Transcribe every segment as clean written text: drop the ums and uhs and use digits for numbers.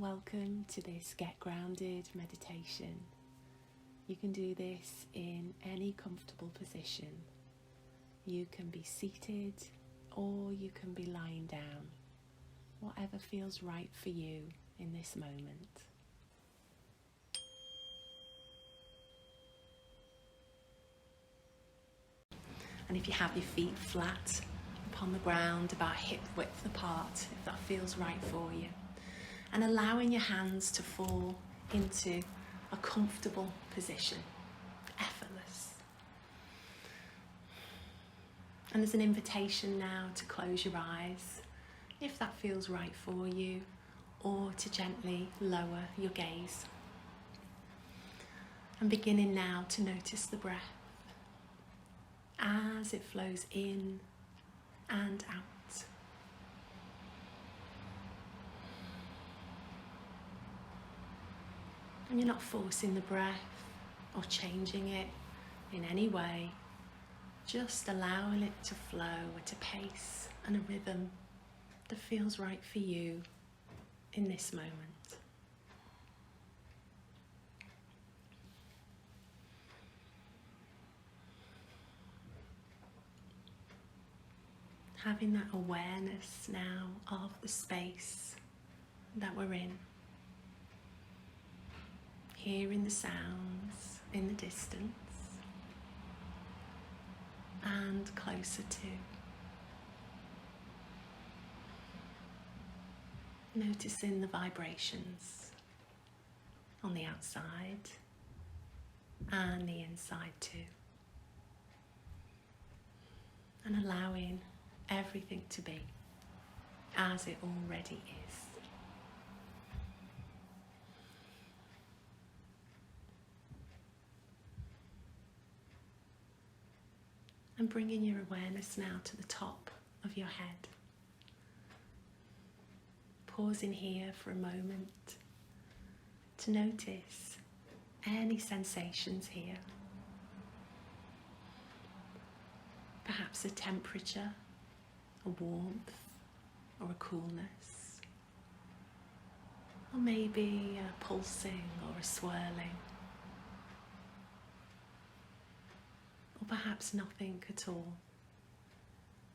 Welcome to this Get Grounded meditation. You can do this in any comfortable position. You can be seated or you can be lying down, whatever feels right for you in this moment. And if you have your feet flat upon the ground, about hip width apart, if that feels right for you, and allowing your hands to fall into a comfortable position, effortless. And there's an invitation now to close your eyes, if that feels right for you, or to gently lower your gaze. And beginning now to notice the breath as it flows in and out. And you're not forcing the breath or changing it in any way, just allowing it to flow at a pace and a rhythm that feels right for you in this moment. Having that awareness now of the space that we're in. Hearing the sounds in the distance and closer to. Noticing the vibrations on the outside and the inside too. And allowing everything to be as it already is. And bringing your awareness now to the top of your head. Pausing here for a moment to notice any sensations here. Perhaps a temperature, a warmth, or a coolness. Or maybe a pulsing or a swirling. Or perhaps nothing at all.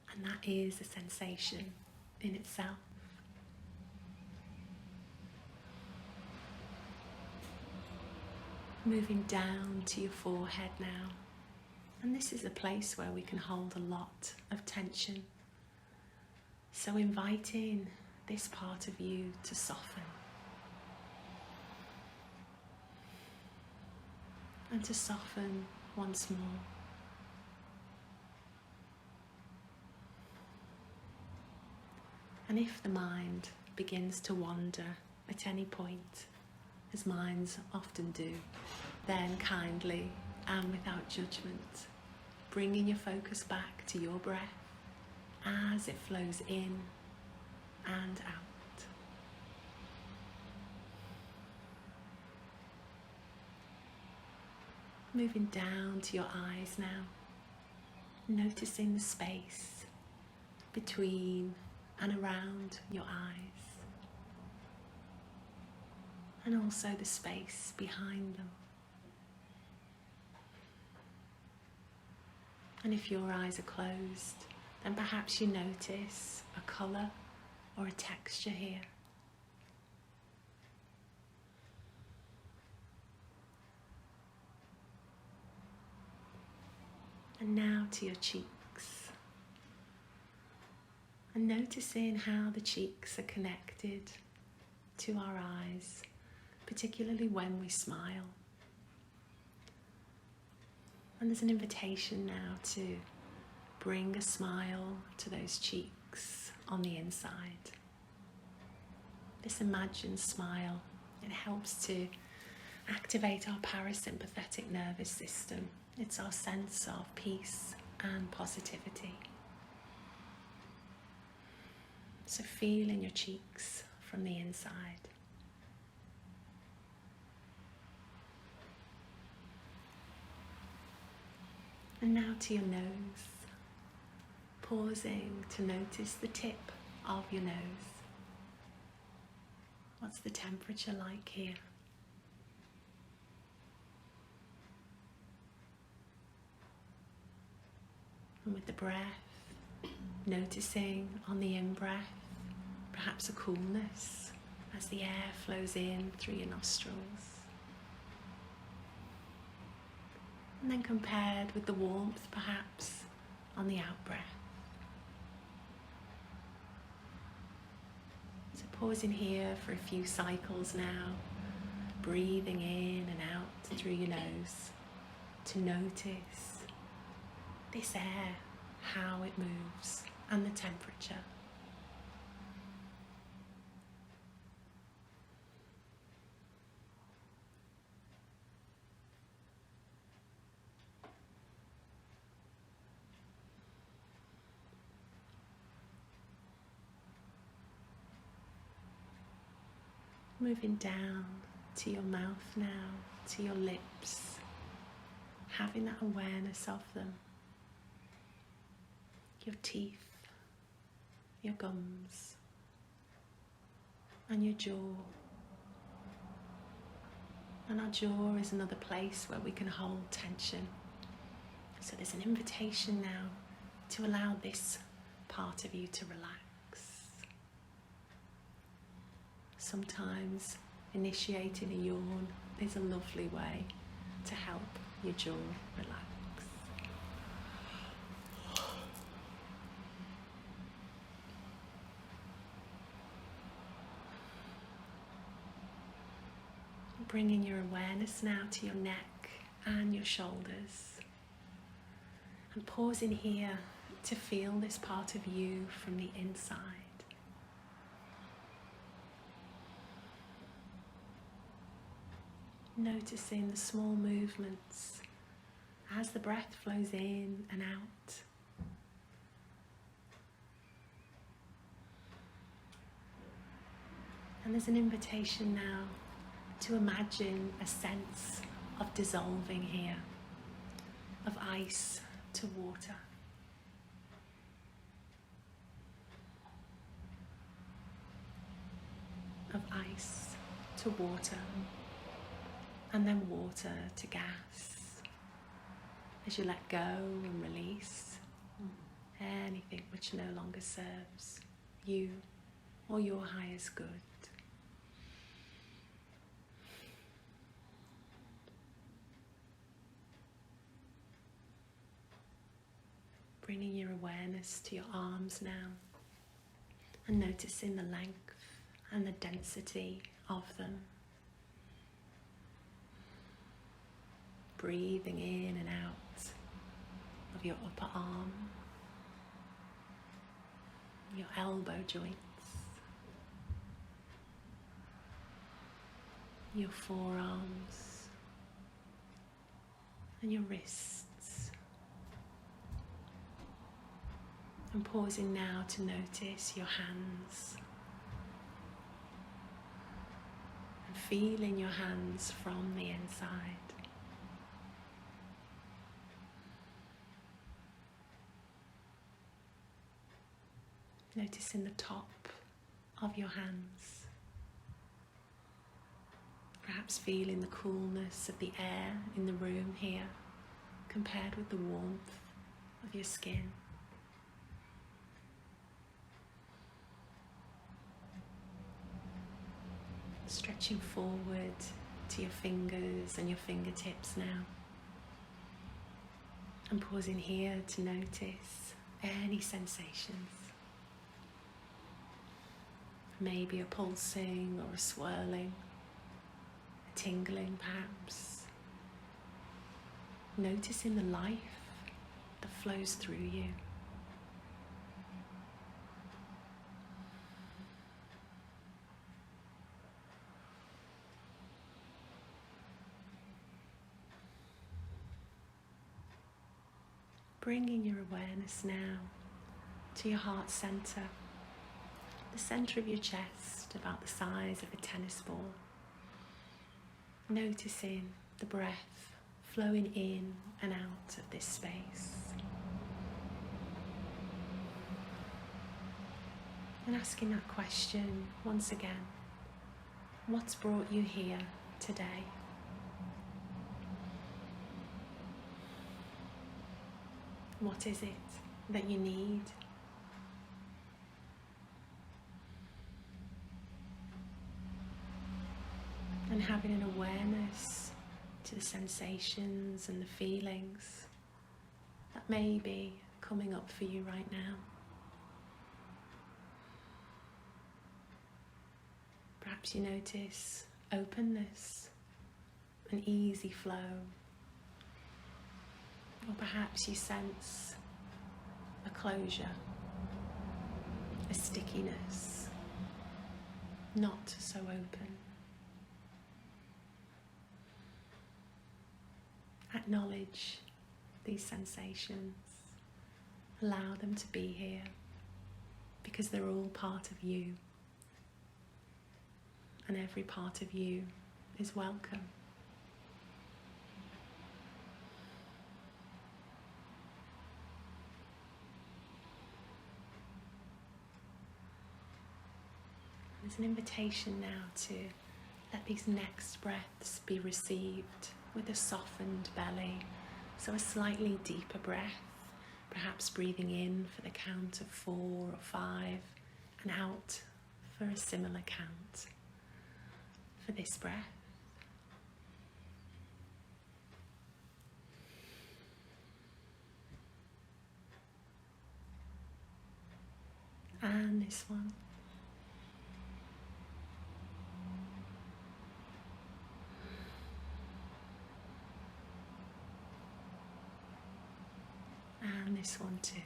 And that is a sensation in itself. Moving down to your forehead now. And this is a place where we can hold a lot of tension. So inviting this part of you to soften. And to soften once more. And if the mind begins to wander at any point, as minds often do, then kindly and without judgment, bringing your focus back to your breath as it flows in and out. Moving down to your eyes now, noticing the space between and around your eyes, and also the space behind them. And if your eyes are closed, then perhaps you notice a colour or a texture here. And now to your cheeks. And noticing how the cheeks are connected to our eyes, particularly when we smile. And there's an invitation now to bring a smile to those cheeks on the inside. This imagined smile, it helps to activate our parasympathetic nervous system. It's our sense of peace and positivity. So feeling your cheeks from the inside. And now to your nose, pausing to notice the tip of your nose. What's the temperature like here? And with the breath, noticing on the in-breath, perhaps a coolness as the air flows in through your nostrils. And then compared with the warmth, perhaps, on the out-breath. So pausing here for a few cycles now, breathing in and out through your nose to notice this air, how it moves, and the temperature. Moving down to your mouth now, to your lips, having that awareness of them. Your teeth, your gums, and your jaw. And our jaw is another place where we can hold tension. So there's an invitation now to allow this part of you to relax. Sometimes initiating a yawn is a lovely way to help your jaw relax. Bringing your awareness now to your neck and your shoulders. And pausing here to feel this part of you from the inside. Noticing the small movements as the breath flows in and out. And there's an invitation now to imagine a sense of dissolving here, of ice to water. Of ice to water, and then water to gas, as you let go and release anything which no longer serves you or your highest good. Bringing your awareness to your arms now and noticing the length and the density of them. Breathing in and out of your upper arm, your elbow joints, your forearms, and your wrists. And pausing now to notice your hands. And feeling your hands from the inside. Noticing the top of your hands. Perhaps feeling the coolness of the air in the room here compared with the warmth of your skin. Stretching forward to your fingers and your fingertips now. And pausing here to notice any sensations. Maybe a pulsing or a swirling, a tingling perhaps. Noticing the life that flows through you. Bringing your awareness now to your heart center, the center of your chest, about the size of a tennis ball. Noticing the breath flowing in and out of this space. And asking that question once again, What's brought you here today? What is it that you need? And having an awareness to the sensations and the feelings that may be coming up for you right now. Perhaps you notice openness, an easy flow, or perhaps you sense a closure, a stickiness, not so open. Acknowledge these sensations, allow them to be here, because they're all part of you, and every part of you is welcome. There's an invitation now to let these next breaths be received with a softened belly. So a slightly deeper breath, perhaps breathing in for the count of 4 or 5 and out for a similar count for this breath. And this one. And this one too.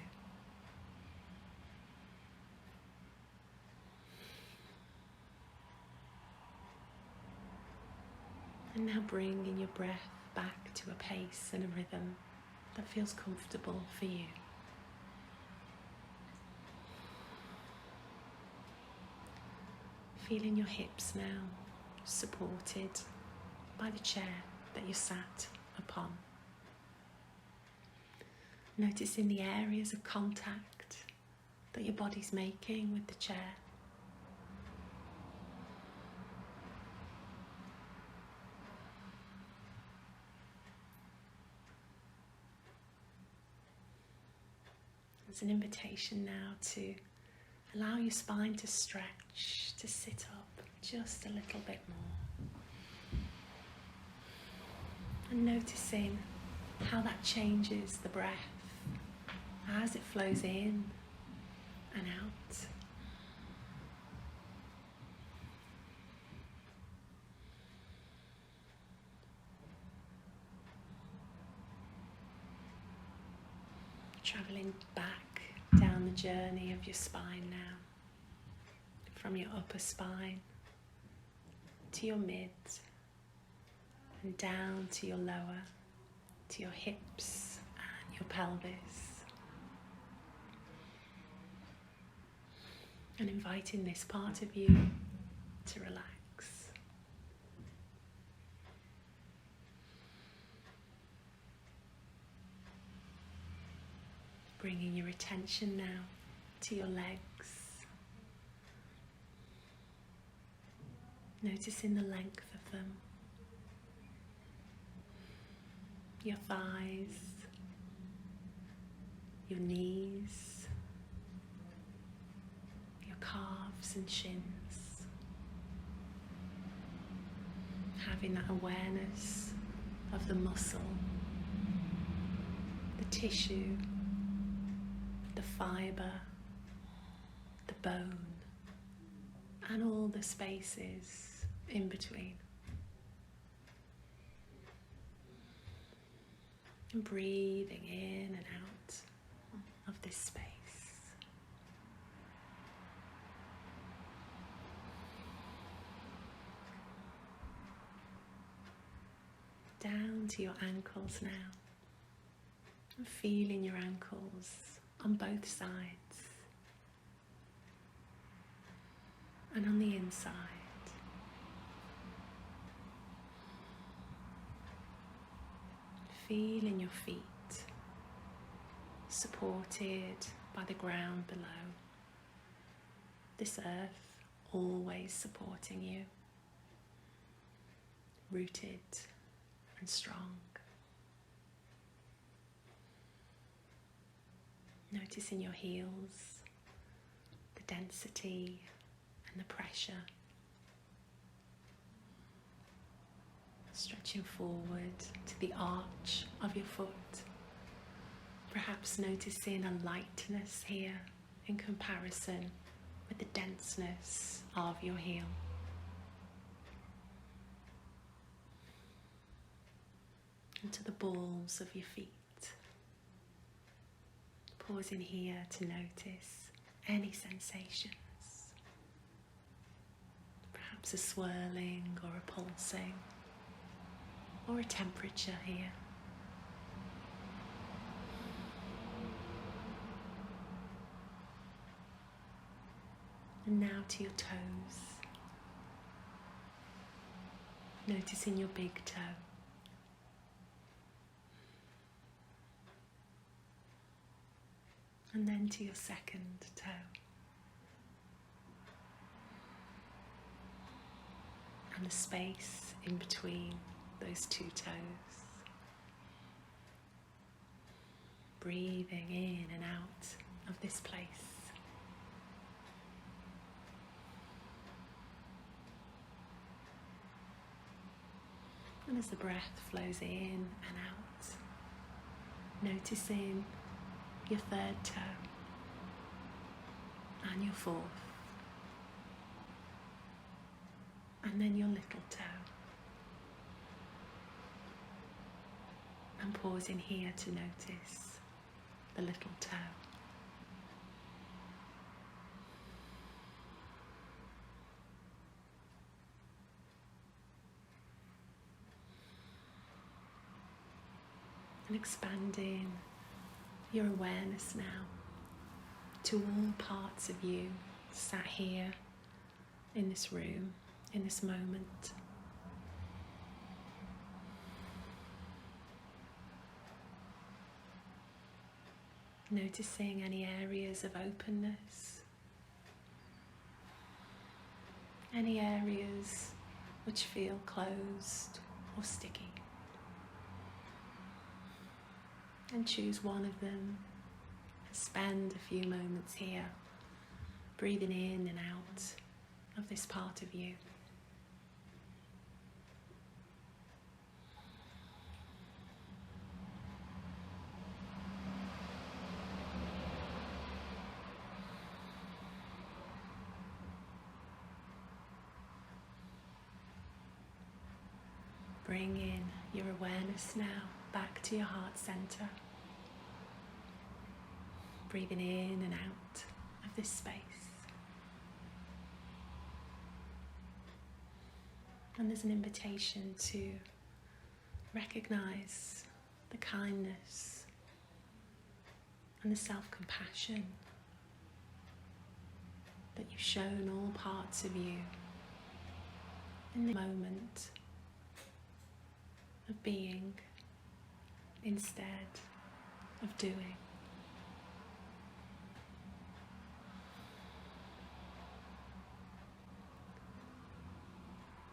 And now bringing your breath back to a pace and a rhythm that feels comfortable for you. Feeling your hips now supported by the chair that you're sat upon. Noticing the areas of contact that your body's making with the chair. It's an invitation now to allow your spine to stretch, to sit up just a little bit more. And noticing how that changes the breath as it flows in and out. Travelling back down the journey of your spine now, from your upper spine to your mid and down to your lower, to your hips and your pelvis. And inviting this part of you to relax. Bringing your attention now to your legs. Noticing the length of them. Your thighs, your knees, your calves and shins. Having that awareness of the muscle, the tissue, the fibre, the bone, and all the spaces in between. And breathing in and out of this space. Down to your ankles now. And feeling your ankles on both sides. And on the inside. Feeling your feet supported by the ground below. This earth always supporting you. rooted and strong. Noticing your heels, the density and the pressure. Stretching forward to the arch of your foot. Perhaps noticing a lightness here in comparison with the denseness of your heel. And to the balls of your feet. Pausing here to notice any sensations. Perhaps a swirling or a pulsing or a temperature here. And now to your toes. Noticing your big toe. And then to your second toe. And the space in between those two toes. Breathing in and out of this place. And as the breath flows in and out, noticing your third toe and your fourth, and then your little toe. And pausing here to notice the little toe. And expanding your awareness now to all parts of you sat here in this room, in this moment. Noticing any areas of openness, any areas which feel closed or sticky. And choose one of them. Spend a few moments here, breathing in and out of this part of you. Bring in your awareness now back to your heart center. Breathing in and out of this space. And there's an invitation to recognize the kindness and the self-compassion that you've shown all parts of you in the moment of being instead of doing.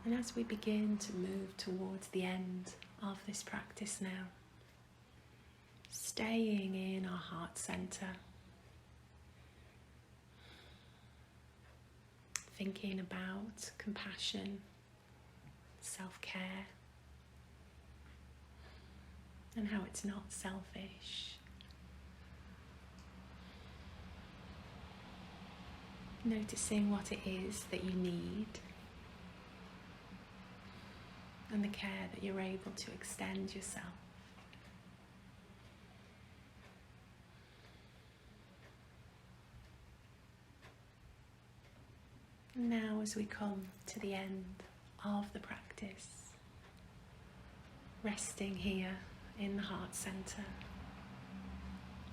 And as we begin to move towards the end of this practice now, staying in our heart center, thinking about compassion, self-care, and how it's not selfish. Noticing what it is that you need and the care that you're able to extend yourself. And now as we come to the end of the practice, resting here in the heart center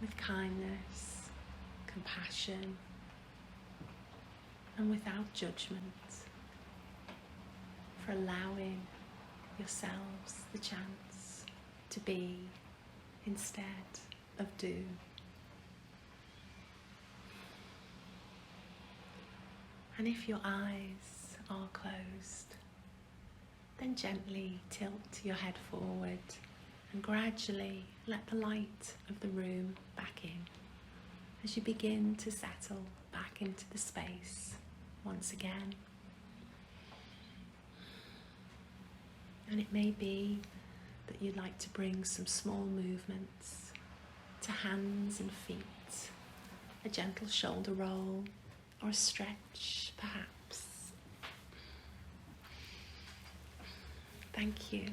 with kindness, compassion, and without judgment, for allowing yourselves the chance to be instead of do. And if your eyes are closed, Then gently tilt your head forward and gradually let the light of the room back in as you begin to settle back into the space once again. And it may be that you'd like to bring some small movements to hands and feet, a gentle shoulder roll or a stretch perhaps. Thank you.